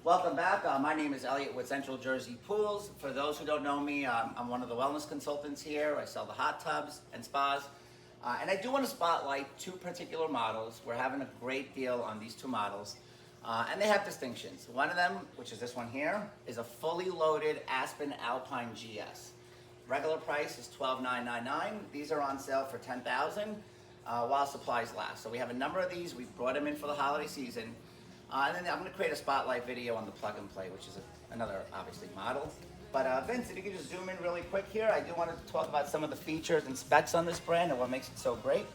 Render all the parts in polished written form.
Welcome back. My name is Elliot with Central Jersey Pools. For those who don't know me, I'm one of the wellness consultants here. I sell the hot tubs and spas. And I do want to spotlight two particular models. We're having a great deal on these two models. And they have distinctions. One of them, which is this one here, is a fully loaded Aspen ALPINE GS. Regular price is $12,999. These are on sale for $10,000 while supplies last. So we have a number of these. We brought them in for the holiday season. And then I'm going to create a spotlight video on the plug and play, which is another, obviously, model. But Vince, if you could just zoom in really quick here, I do want to talk about some of the features and specs on this brand and what makes it so great.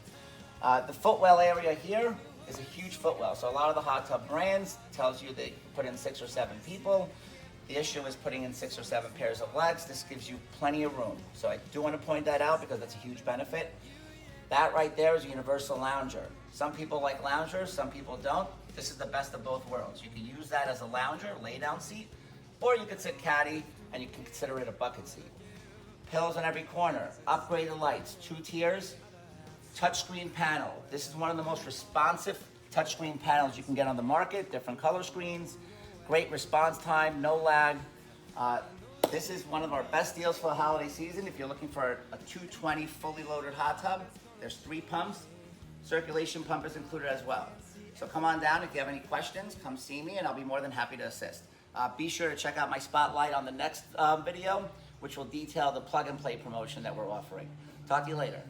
The footwell area here is a huge footwell. So a lot of the hot tub brands tells you they put in 6 or 7 people. The issue is putting in 6 or 7 pairs of legs. This gives you plenty of room. So I do want to point that out because that's a huge benefit. That right there is a universal lounger. Some people like loungers, some people don't. This is the best of both worlds. You can use that as a lounger, lay down seat, or you could sit caddy and you can consider it a bucket seat. Pillows on every corner, upgraded lights, 2 tiers, touchscreen panel. This is one of the most responsive touchscreen panels you can get on the market, different color screens, great response time, no lag. This is one of our best deals for the holiday season. If you're looking for a 220 fully loaded hot tub, there's 3 pumps. Circulation pump is included as well. So come on down. If you have any questions, come see me and I'll be more than happy to assist. Be sure to check out my spotlight on the next video, which will detail the plug and play promotion that we're offering. Talk to you later.